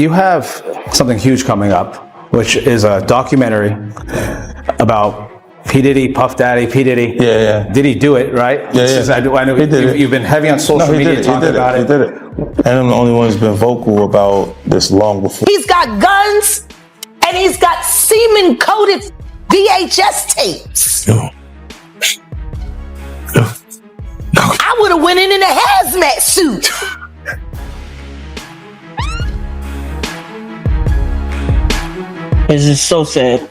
you have something huge coming up, which is a documentary about P. Diddy, Puff Daddy, P. Diddy. Yeah. Did he do it, right? Yeah. I know you've been heavy on social media talking about it. He did it. And I'm the only one who's been vocal about this long before. He's got guns and he's got semen-coated VHS tapes. I would have went in a hazmat suit. It's just so sad.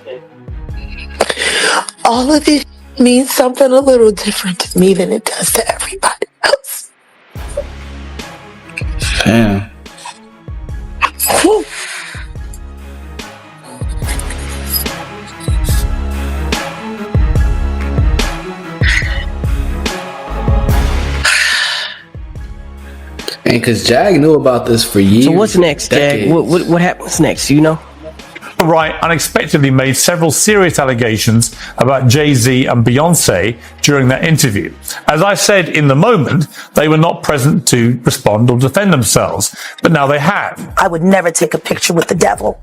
All of it means something a little different to me than it does to everybody else. Damn. Whew. And because Jag knew about this for years. So what's next, Jag? What happens next, you know? Wright unexpectedly made several serious allegations about Jay-Z and Beyonce during that interview. As I said in the moment, they were not present to respond or defend themselves, but now they have. I would never take a picture with the devil.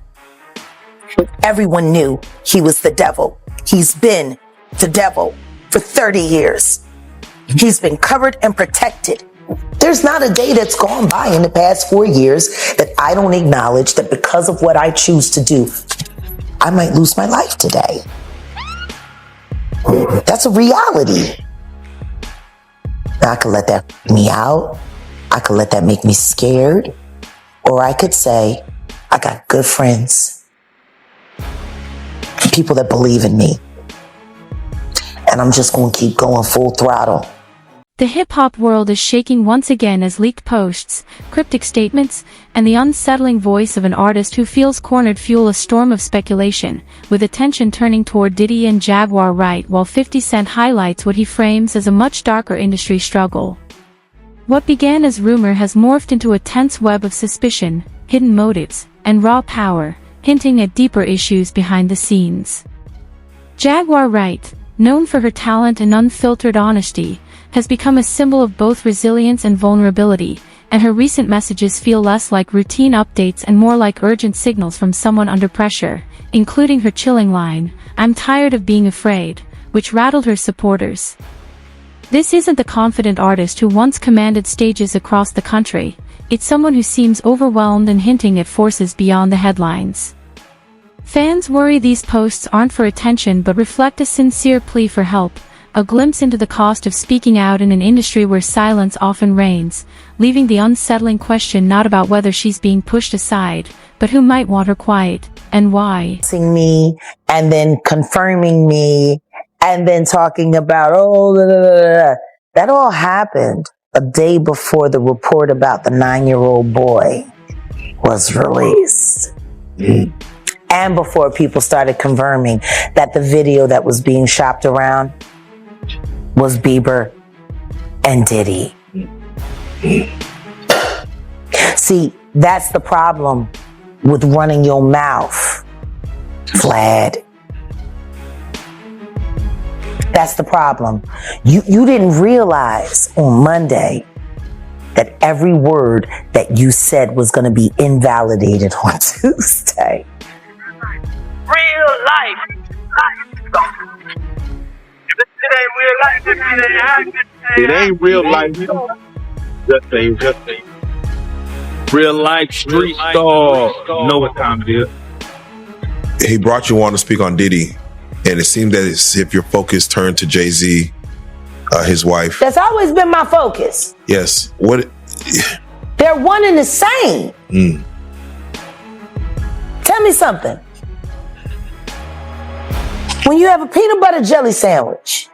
Everyone knew he was the devil. He's been the devil for 30 years. He's been covered and protected. There's not a day that's gone by in the past 4 years that I don't acknowledge that because of what I choose to do, I might lose my life today. That's a reality. I could let that freak me out. I could let that make me scared. Or I could say, I got good friends. People that believe in me. And I'm just going to keep going full throttle. The hip-hop world is shaking once again as leaked posts, cryptic statements, and the unsettling voice of an artist who feels cornered fuel a storm of speculation, with attention turning toward Diddy and Jaguar Wright while 50 Cent highlights what he frames as a much darker industry struggle. What began as rumor has morphed into a tense web of suspicion, hidden motives, and raw power, hinting at deeper issues behind the scenes. Jaguar Wright, known for her talent and unfiltered honesty, has become a symbol of both resilience and vulnerability, and her recent messages feel less like routine updates and more like urgent signals from someone under pressure, including her chilling line, "I'm tired of being afraid," which rattled her supporters. This isn't the confident artist who once commanded stages across the country, it's someone who seems overwhelmed and hinting at forces beyond the headlines. Fans worry these posts aren't for attention but reflect a sincere plea for help, a glimpse into the cost of speaking out in an industry where silence often reigns, leaving the unsettling question not about whether she's being pushed aside, but who might want her quiet, and why. Me, and then confirming me, and then talking about, that all happened a day before the report about the 9-year-old boy was released. And before people started confirming that the video that was being shopped around was Bieber and Diddy. See, that's the problem with running your mouth, Vlad. That's the problem. You didn't realize on Monday that every word that you said was going to be invalidated on Tuesday. Real life. It ain't real life. Just say. Real life street dog. Know what time it is. He brought you on to speak on Diddy, and it seemed that as if your focus turned to Jay-Z, his wife. That's always been my focus. Yes. What? They're one and the same. Tell me something. When you have a peanut butter jelly sandwich,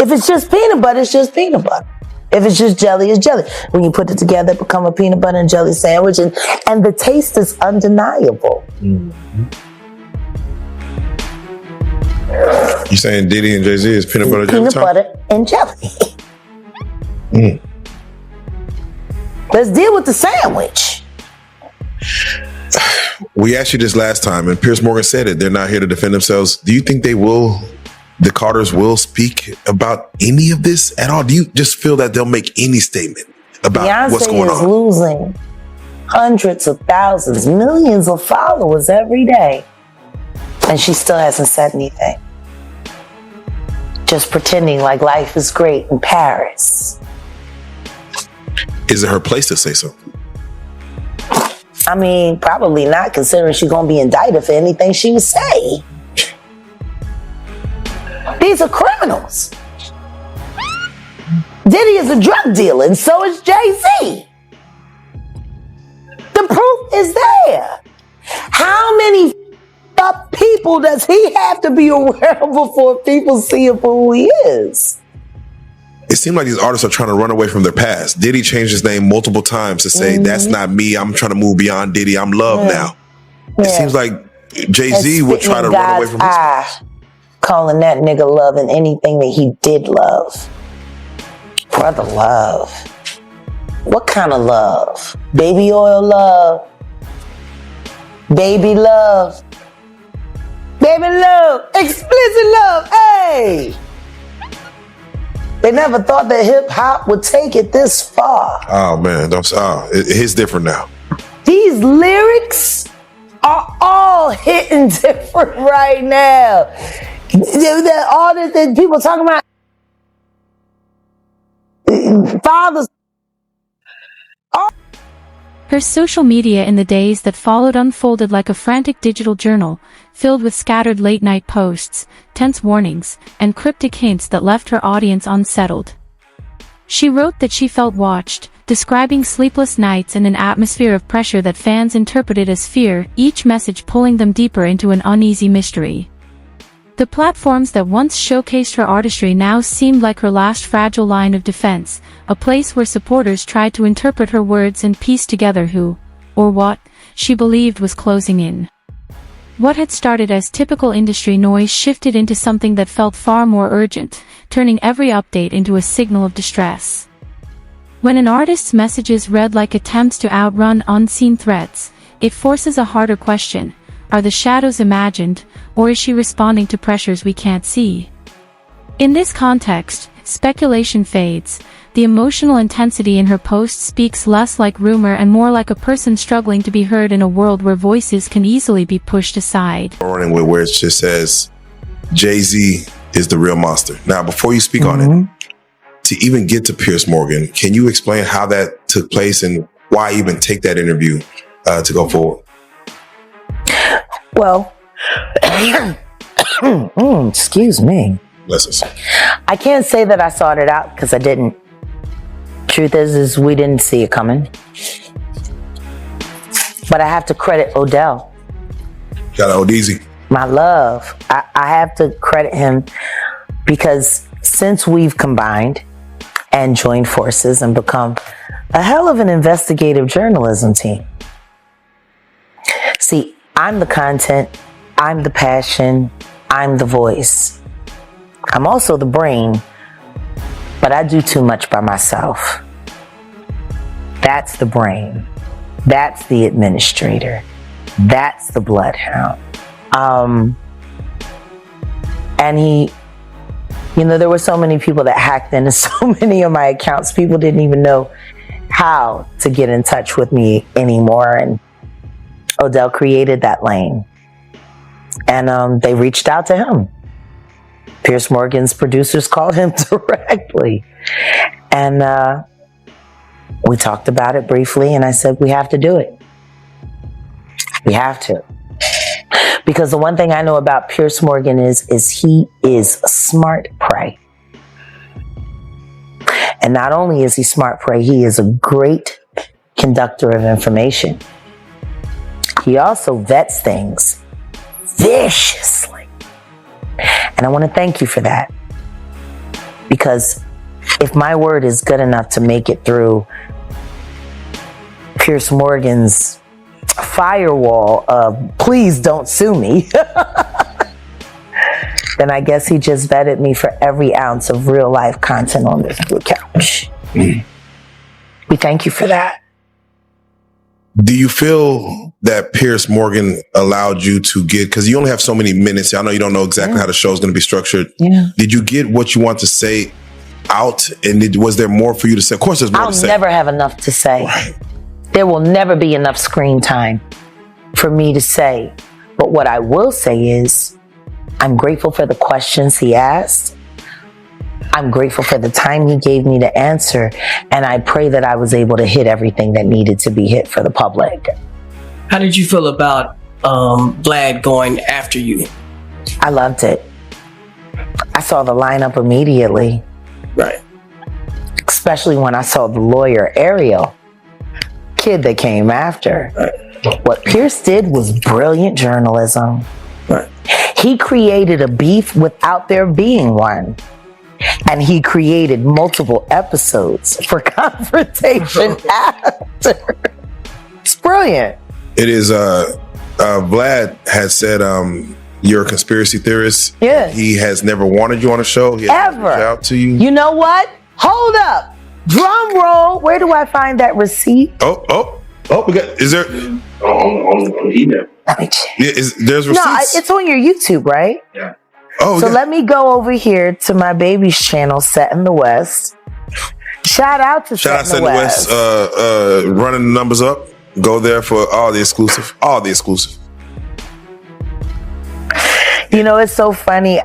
if it's just peanut butter, it's just peanut butter. If it's just jelly, it's jelly. When you put it together, it becomes a peanut butter and jelly sandwich, and the taste is undeniable. You saying Diddy and Jay-Z is peanut butter jelly? Peanut butter and jelly. Let's deal with the sandwich. We asked you this last time, and Piers Morgan said it. They're not here to defend themselves. Do you think they will? The Carters will speak about any of this at all? Do you just feel that they'll make any statement? about what's going is on. losing hundreds of thousands, millions of followers every day. And she still hasn't said anything. Just pretending like life is great in Paris. Is it her place to say so? I mean, probably not, considering she's going to be indicted for anything she would say. These are criminals. Diddy is a drug dealer, and so is Jay-Z. The proof is there. How many people does he have to be aware of before people see him for who he is? It seems like these artists are trying to run away from their past. Diddy changed his name multiple times to say, that's not me. I'm trying to move beyond Diddy. I'm Love now. It seems like Jay-Z would try to run away from his past. Calling that nigga Love and anything that he did love. Brother Love. What kind of love? Baby oil love. Baby love. Baby love. Explicit love. Hey! They never thought that hip hop would take it this far. Oh man, it's different now. These lyrics are all hitting different right now. All this that people talking about fathers. Her social media in the days that followed unfolded like a frantic digital journal, filled with scattered late-night posts, tense warnings, and cryptic hints that left her audience unsettled. She wrote that she felt watched, describing sleepless nights and an atmosphere of pressure that fans interpreted as fear, each message pulling them deeper into an uneasy mystery. The platforms that once showcased her artistry now seemed like her last fragile line of defense, a place where supporters tried to interpret her words and piece together who, or what, she believed was closing in. What had started as typical industry noise shifted into something that felt far more urgent, turning every update into a signal of distress. When an artist's messages read like attempts to outrun unseen threats, it forces a harder question. Are the shadows imagined, or is she responding to pressures we can't see? In this context, speculation fades. The emotional intensity in her posts speaks less like rumor and more like a person struggling to be heard in a world where voices can easily be pushed aside. Running with where it just says, Jay-Z is the real monster. Now, before you speak on it, to even get to Piers Morgan, can you explain how that took place and why even take that interview to go forward? Well, excuse me. Bless us. I can't say that I sought it out because I didn't. Truth is we didn't see it coming. But I have to credit Odell. Shout out Odeezy. My love. I have to credit him because since we've combined and joined forces and become a hell of an investigative journalism team. See, I'm the content, I'm the passion, I'm the voice. I'm also the brain, but I do too much by myself. That's the brain. That's the administrator. That's the bloodhound. And he, there were so many people that hacked into so many of my accounts. People didn't even know how to get in touch with me anymore. And Odell created that lane. And they reached out to him. Piers Morgan's producers called him directly. And we talked about it briefly, and I said, we have to do it. We have to. Because the one thing I know about Piers Morgan is he is smart prey. And not only is he smart prey, he is a great conductor of information. He also vets things viciously. And I want to thank you for that. Because if my word is good enough to make it through Piers Morgan's firewall of please don't sue me, then I guess he just vetted me for every ounce of real life content on this blue couch. We thank you for that. Do you feel that Piers Morgan allowed you to get, because you only have so many minutes, I know you don't know exactly how the show is going to be structured. Yeah. Did you get what you want to say out? And was there more for you to say? Of course, there's more to say. I'll never have enough to say. Right. There will never be enough screen time for me to say. But what I will say is, I'm grateful for the questions he asked. I'm grateful for the time he gave me to answer. And I pray that I was able to hit everything that needed to be hit for the public. How did you feel about Vlad going after you? I loved it. I saw the lineup immediately. Right. Especially when I saw the lawyer, Ariel, kid that came after. Right. What Pierce did was brilliant journalism. Right. He created a beef without there being one. And he created multiple episodes for confrontation after. It's brilliant. It is, Vlad has said, you're a conspiracy theorist. Yes. He has never wanted you on a show. He has never reached out to you. You know what? Hold up. Drum roll. Where do I find that receipt? Oh, we got, is there? Let me check. Yeah, there's receipts? No, it's on your YouTube, right? Yeah. Oh, so let me go over here to my baby's channel, Set in the West. Shout out to Set in the West. Running the numbers up. Go there for all the exclusive. All the exclusive. You know, it's so funny.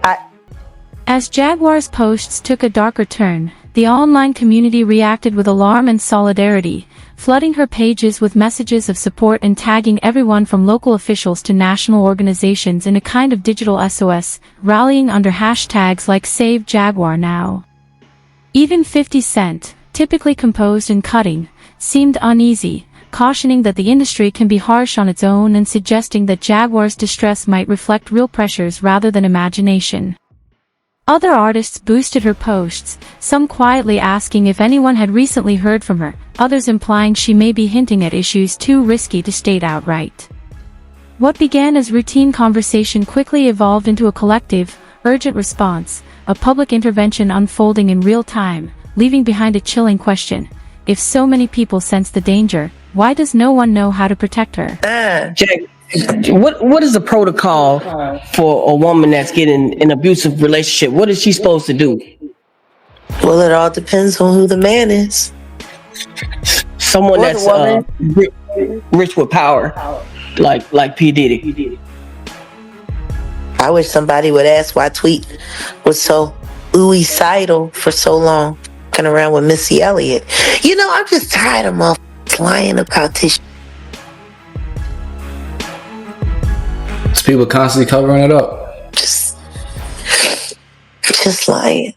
As Jaguar's posts took a darker turn, the online community reacted with alarm and solidarity, flooding her pages with messages of support and tagging everyone from local officials to national organizations in a kind of digital SOS, rallying under hashtags like Save Jaguar Now. Even 50 Cent, typically composed and cutting, seemed uneasy, cautioning that the industry can be harsh on its own and suggesting that Jaguar's distress might reflect real pressures rather than imagination. Other artists boosted her posts, some quietly asking if anyone had recently heard from her, others implying she may be hinting at issues too risky to state outright. What began as routine conversation quickly evolved into a collective, urgent response, a public intervention unfolding in real time, leaving behind a chilling question. If so many people sense the danger, why does no one know how to protect her? Jack, what is the protocol for a woman that's getting an abusive relationship? What is she supposed to do? Well, it all depends on who the man is. Someone that's rich with power, like P. Diddy. I wish somebody would ask why Tweet was so ooey-sidal for so long, fucking around with Missy Elliott. You know, I'm just tired of motherfuckers lying about this. People constantly covering it up. Just lying.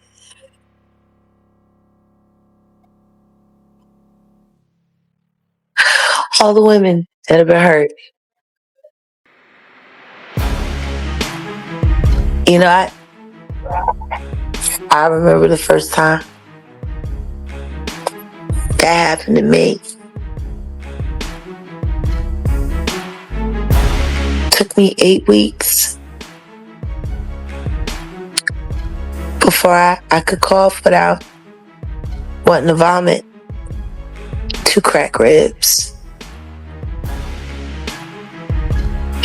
All the women that have been hurt. You know, I remember the first time that happened to me. Took me 8 weeks before I could cough without wanting to vomit. 2 cracked ribs.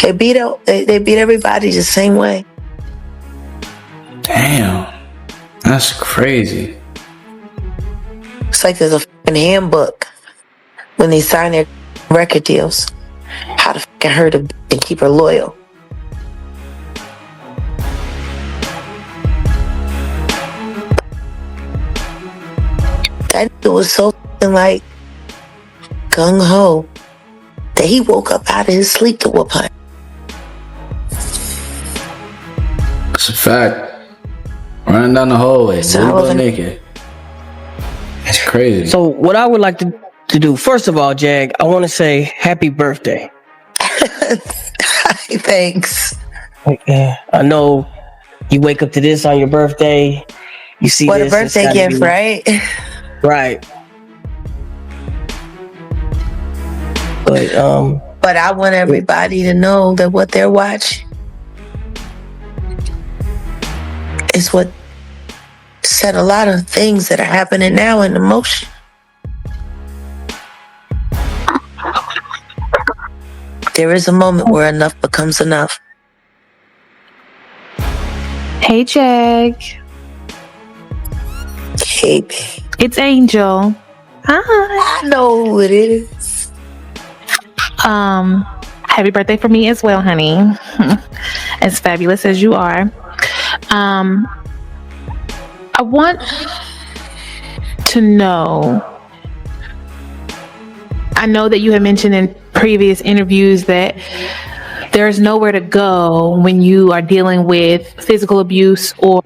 They beat everybody the same way. Damn. That's crazy. It's like there's a fucking handbook when they sign their record deals. How to fucking hurt her and keep her loyal. That nigga was so fucking like gung-ho that he woke up out of his sleep to whoop her. It's a fact. Running down the hallway, butt naked. It's crazy. So what I would like to do, first of all, Jag, I want to say happy birthday. Thanks. I know you wake up to this on your birthday. You see what this, a birthday gift, right? Right. But I want everybody to know that what they're watching is what set a lot of things that are happening now into motion. There is a moment where enough becomes enough. Hey, Jag. Hey, babe. It's Angel. Hi. I know who it is. Happy birthday for me as well, honey. As fabulous as you are. I want to know, I know that you have mentioned in previous interviews that there's nowhere to go when you are dealing with physical abuse or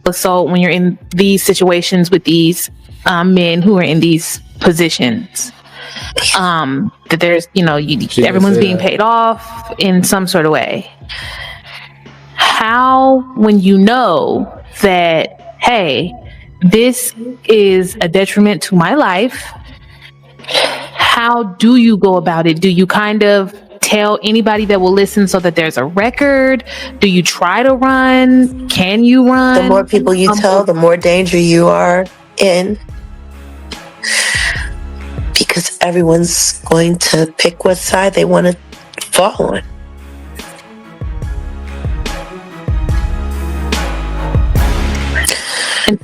assault when you're in these situations with these men who are in these positions. That there's, everyone's being paid off in some sort of way. How, when you know that, hey, this is a detriment to my life, how do you go about it? Do you kind of tell anybody that will listen so that there's a record? Do you try to run? Can you run? The more people you tell, the more danger you are in. Because everyone's going to pick what side they want to fall on.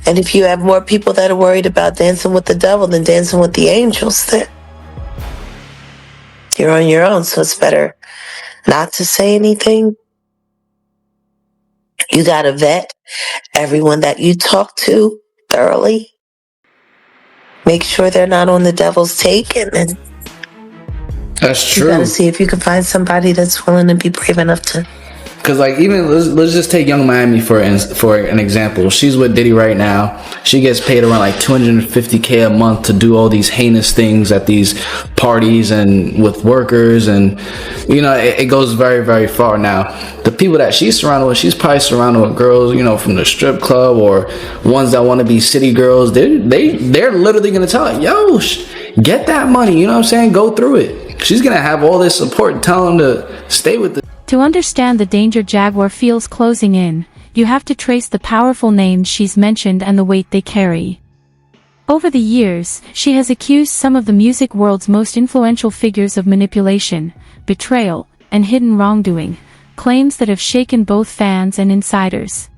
And if you have more people that are worried about dancing with the devil than dancing with the angels, then you're on your own. So it's better not to say anything. You got to vet everyone that you talk to thoroughly. Make sure they're not on the devil's take, and then That's you true. got to see if you can find somebody that's willing to be brave enough to. Because like even let's just take Young Miami for an example. She's with Diddy right now. She gets paid around like $250K a month to do all these heinous things at these parties and with workers, and it goes very, very far. Now the people that she's surrounded with, she's probably surrounded with girls from the strip club or ones that want to be city girls. They're literally gonna tell her, yo, get that money, you know what I'm saying, go through it. She's gonna have all this support telling them to stay with the. To understand the danger Jaguar feels closing in, you have to trace the powerful names she's mentioned and the weight they carry. Over the years, she has accused some of the music world's most influential figures of manipulation, betrayal, and hidden wrongdoing, claims that have shaken both fans and insiders.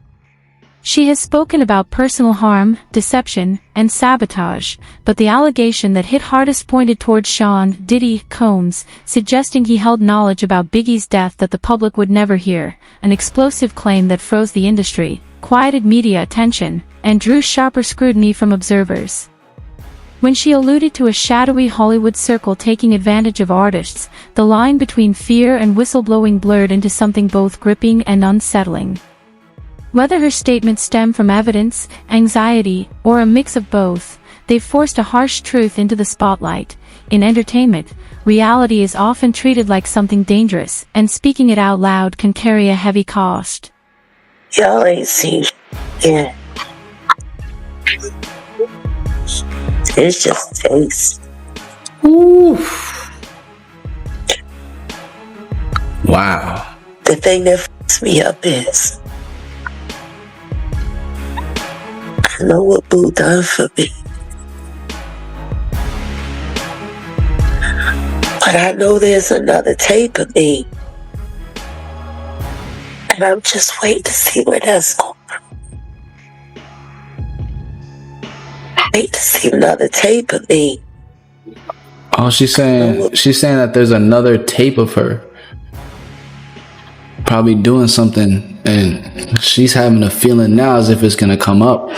She has spoken about personal harm, deception, and sabotage, but the allegation that hit hardest pointed towards Sean Diddy Combs, suggesting he held knowledge about Biggie's death that the public would never hear, an explosive claim that froze the industry, quieted media attention, and drew sharper scrutiny from observers. When she alluded to a shadowy Hollywood circle taking advantage of artists, the line between fear and whistleblowing blurred into something both gripping and unsettling. Whether her statements stem from evidence, anxiety, or a mix of both, they've forced a harsh truth into the spotlight. In entertainment, reality is often treated like something dangerous, and speaking it out loud can carry a heavy cost. Y'all ain't seen yeah. It's just taste. Oof. Wow. The thing that fucks me up is I know what Boo done for me. But I know there's another tape of me. And I'm just waiting to see where that's going. Wait to see another tape of me. Oh, she's saying that there's another tape of her probably doing something, and she's having a feeling now as if it's gonna come up.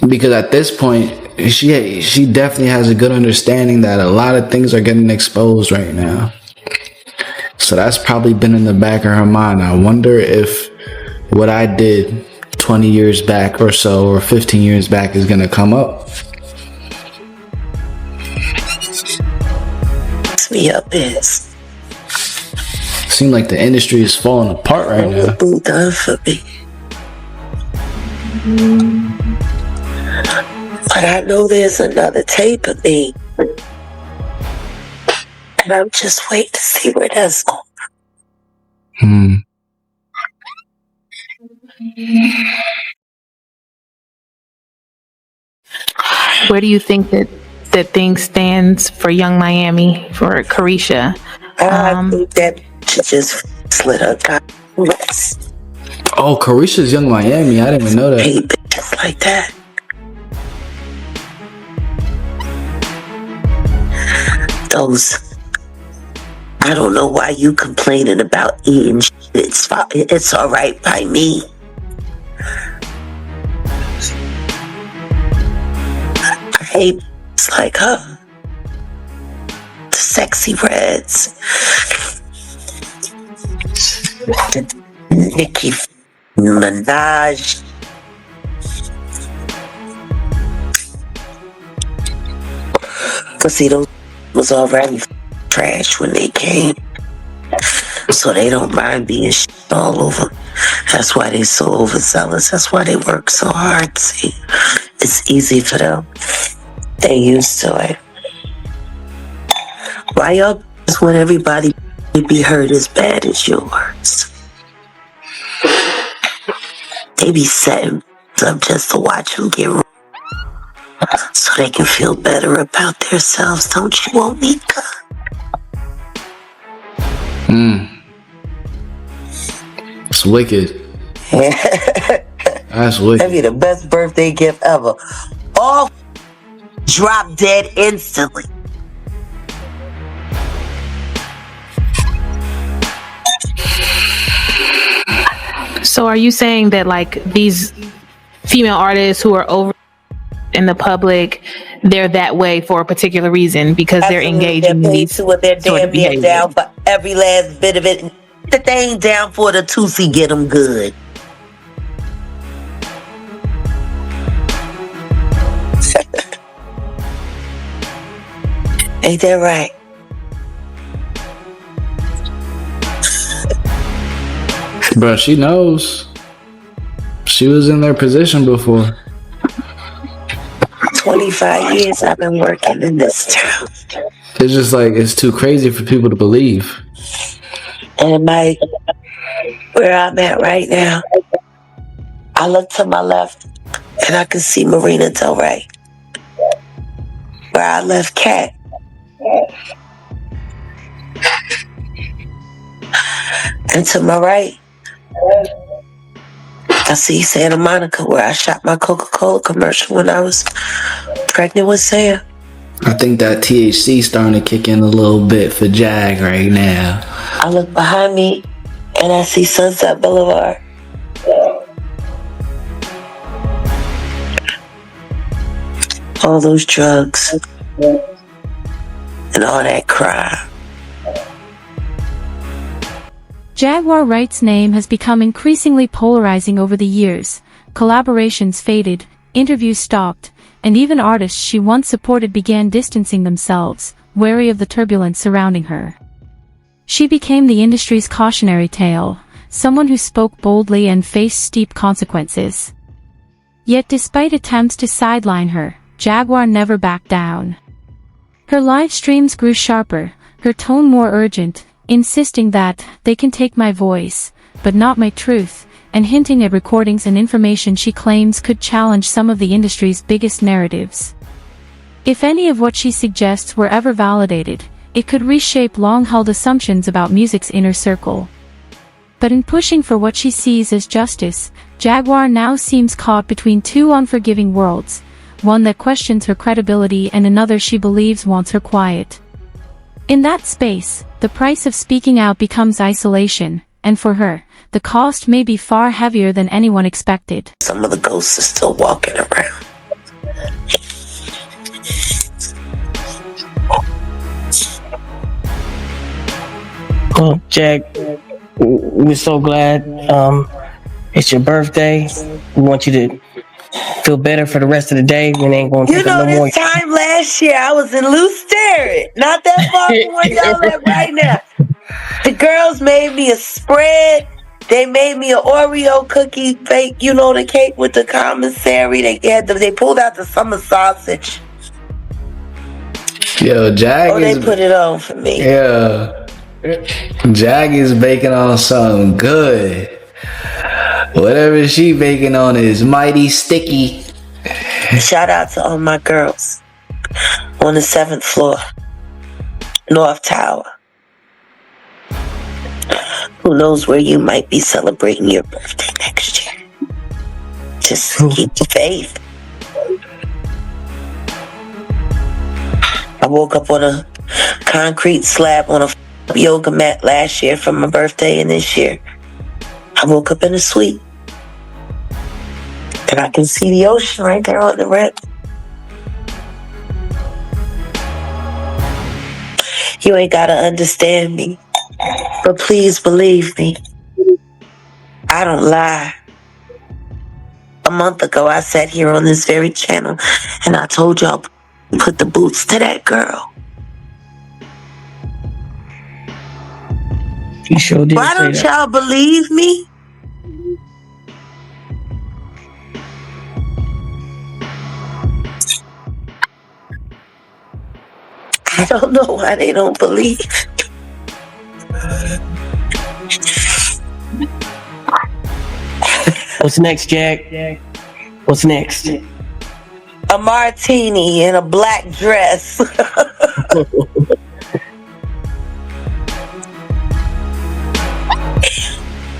Because at this point, she definitely has a good understanding that a lot of things are getting exposed right now. So that's probably been in the back of her mind. I wonder if what I did 20 years back or so, or 15 years back, is gonna come up. Me up is. Seems like the industry is falling apart right now. What Boo done for me. But I know there's another tape of me. And I'm just waiting to see where that's going. Where do you think that thing stands for Young Miami, for Carisha? I think that she just slid her rest. Oh, Carisha's Young Miami. I didn't even know that. Hey, bitch, like that. I don't know why you complaining about eating shit. It's all right by me. I hate it's like her. The sexy reds. Nicki Minaj. But see, those was already trash when they came. So they don't mind being shit all over. That's why they so overzealous. That's why they work so hard. See, it's easy for them. They used to it. Why y'all want everybody to be hurt as bad as yours? They be setting up just to watch them get wrong, so they can feel better about themselves. Don't you, Onika? It's wicked. That's wicked. That'd be the best birthday gift ever. All drop dead instantly. So are you saying that like these female artists who are over in the public, they're that way for a particular reason because they're engaging in these to what they're sort of damn near behavior? down for every last bit of it. That they ain't down for the Tootsie get them good. Ain't that right? Bro, she knows. She was in their position before. 25 years I've been working in this town. It's just like, it's too crazy for people to believe. And where I'm at right now, I look to my left and I can see Marina Del Rey. Where I left Cat. And to my right, I see Santa Monica, where I shot my Coca-Cola commercial when I was pregnant with Sam. I think that THC starting to kick in a little bit for Jag right now. I look behind me and I see Sunset Boulevard. All those drugs and all that crime. Jaguar Wright's name has become increasingly polarizing over the years. Collaborations faded, interviews stopped, and even artists she once supported began distancing themselves, wary of the turbulence surrounding her. She became the industry's cautionary tale, someone who spoke boldly and faced steep consequences. Yet despite attempts to sideline her, Jaguar never backed down. Her live streams grew sharper, her tone more urgent, insisting that they can take my voice, but not my truth, and hinting at recordings and information she claims could challenge some of the industry's biggest narratives. If any of what she suggests were ever validated, it could reshape long-held assumptions about music's inner circle. But in pushing for what she sees as justice, Jaguar now seems caught between two unforgiving worlds, one that questions her credibility and another she believes wants her quiet. In that space, the price of speaking out becomes isolation, and for her, the cost may be far heavier than anyone expected. Some of the ghosts are still walking around. Well, Jag, we're so glad it's your birthday. We want you to feel better for the rest of the day. We ain't gonna take no more. This time last year, I was in Loose Sterrett, not that far from where y'all at right now. The girls made me a spread. They made me an Oreo cookie bake, the cake with the commissary. They pulled out the summer sausage. Yo, Jag they put it on for me. Yeah. Jag is baking on something good. Whatever she baking on is mighty sticky. Shout out to all my girls on the 7th floor, North Tower. Who knows where you might be celebrating your birthday next year? Just keep the faith. I woke up on a concrete slab on a yoga mat last year for my birthday, and this year I woke up in a suite. And I can see the ocean right there on the rip. You ain't gotta understand me, but please believe me. I don't lie. A month ago, I sat here on this very channel and I told y'all, put the boots to that girl. You sure did. Why don't y'all believe me? I don't know why they don't believe. What's next, Jack? What's next? A martini in a black dress.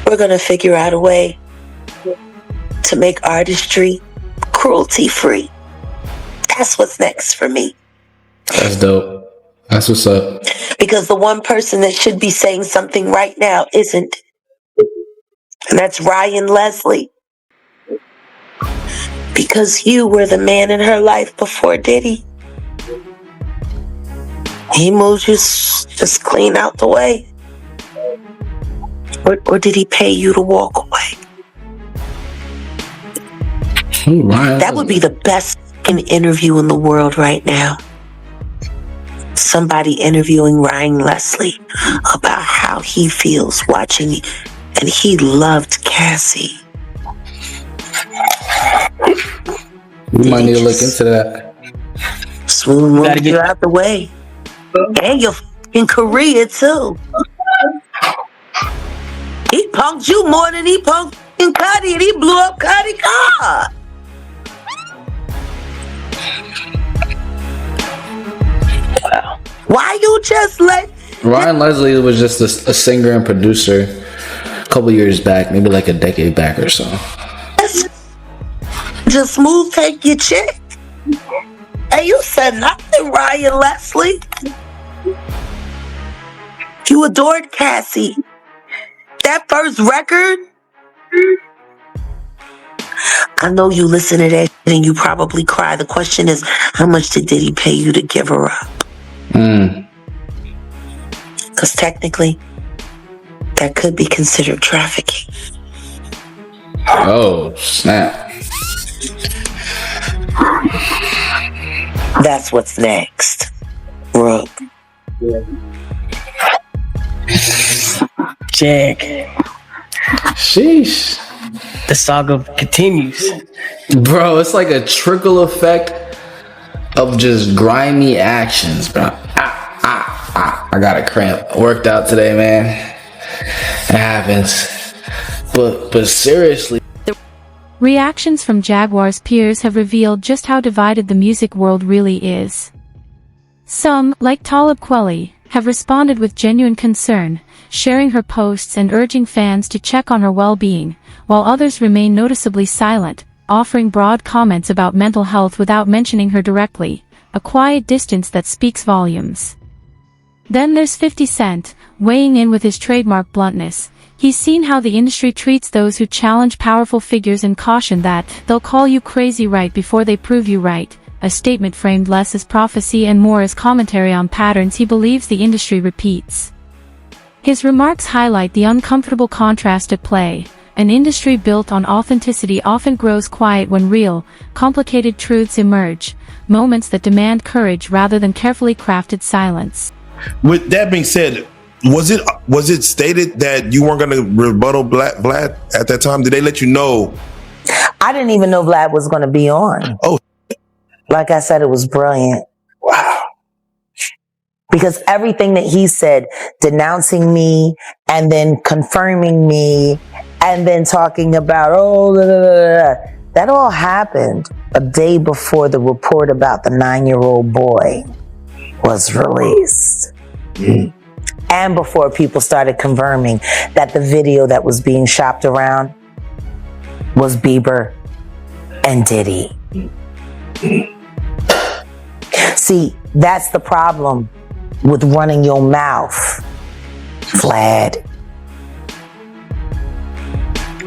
We're gonna figure out a way to make artistry cruelty-free. That's what's next for me. That's dope. That's what's up. Because the one person that should be saying something right now isn't. And that's Ryan Leslie. Because you were the man in her life before Diddy. He moved you just clean out the way. Or did he pay you to walk away? Ooh, Ryan. That would be the best interview in the world right now. Somebody interviewing Ryan Leslie about how he feels watching, and he loved Cassie. We might need to look into that. Smooth moved you out the way. And you're in Korea too. He punked you more than he punked Cuddy, and he blew up Cuddy's car. Wow. Why you just let Ryan Leslie was just a singer and producer a couple years back, maybe like a decade back or so. just Smooth take your chick? And you said nothing, Ryan Leslie. You adored Cassie. That first record, I know you listen to that and you probably cry. The question is, how much did Diddy pay you to give her up? Because technically, that could be considered trafficking. Oh, snap. That's what's next, Rook. Jack. Sheesh. The saga continues. Bro, it's like a trickle effect of just grimy actions, bro. I got a cramp. Worked out today, man. It happens. But seriously. Reactions from Jaguar's peers have revealed just how divided the music world really is. Some, like Talib Kweli, have responded with genuine concern, sharing her posts and urging fans to check on her well-being, while others remain noticeably silent, offering broad comments about mental health without mentioning her directly, a quiet distance that speaks volumes. Then there's 50 Cent, weighing in with his trademark bluntness. He's seen how the industry treats those who challenge powerful figures and cautioned that they'll call you crazy right before they prove you right, a statement framed less as prophecy and more as commentary on patterns he believes the industry repeats. His remarks highlight the uncomfortable contrast at play. An industry built on authenticity often grows quiet when real, complicated truths emerge, moments that demand courage rather than carefully crafted silence. With that being said, was it stated that you weren't going to rebuttal Vlad at that time? Did they let you know? I didn't even know Vlad was going to be on. Oh, like I said, it was brilliant. wow. Because everything that he said, denouncing me and then confirming me and then talking about, that all happened a day before the report about the 9-year-old boy was released. And before people started confirming that the video that was being shopped around was Bieber and Diddy. See, that's the problem with running your mouth, Vlad.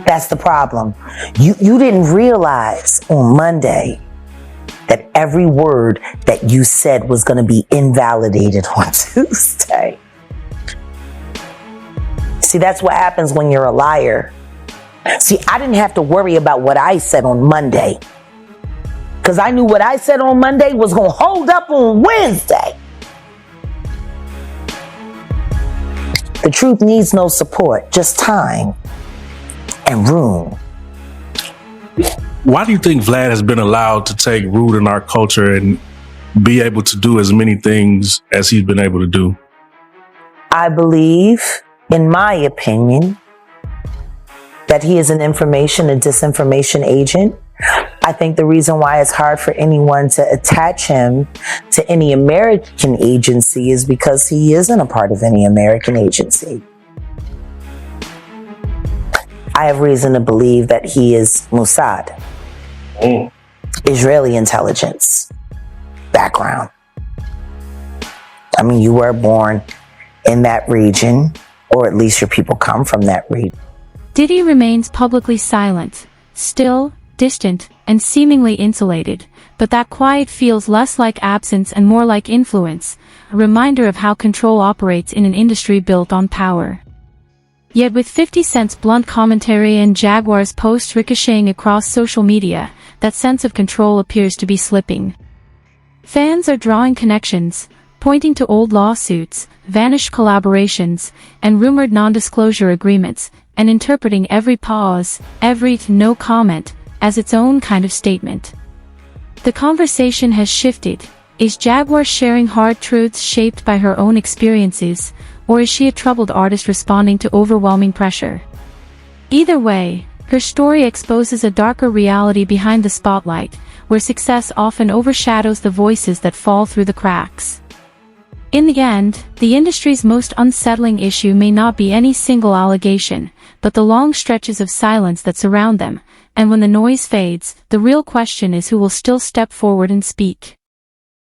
That's the problem. You didn't realize on Monday that every word that you said was going to be invalidated on Tuesday. See, that's what happens when you're a liar. See, I didn't have to worry about what I said on Monday, because I knew what I said on Monday was going to hold up on Wednesday. The truth needs no support, just time and room. Why do you think Vlad has been allowed to take root in our culture and be able to do as many things as he's been able to do? I believe, in my opinion, that he is an information and disinformation agent. I think the reason why it's hard for anyone to attach him to any American agency is because he isn't a part of any American agency. I have reason to believe that he is Mossad, Israeli intelligence background. I mean, you were born in that region, or at least your people come from that region. Diddy remains publicly silent, still, distant, and seemingly insulated, but that quiet feels less like absence and more like influence, a reminder of how control operates in an industry built on power. Yet with 50 Cent's blunt commentary and Jaguar's posts ricocheting across social media, that sense of control appears to be slipping. Fans are drawing connections, pointing to old lawsuits, vanished collaborations, and rumored non-disclosure agreements, and interpreting every pause, every no comment, as its own kind of statement. The conversation has shifted. Is Jaguar sharing hard truths shaped by her own experiences, or is she a troubled artist responding to overwhelming pressure? Either way, her story exposes a darker reality behind the spotlight, where success often overshadows the voices that fall through the cracks. In the end, the industry's most unsettling issue may not be any single allegation, but the long stretches of silence that surround them, and when the noise fades, the real question is who will still step forward and speak.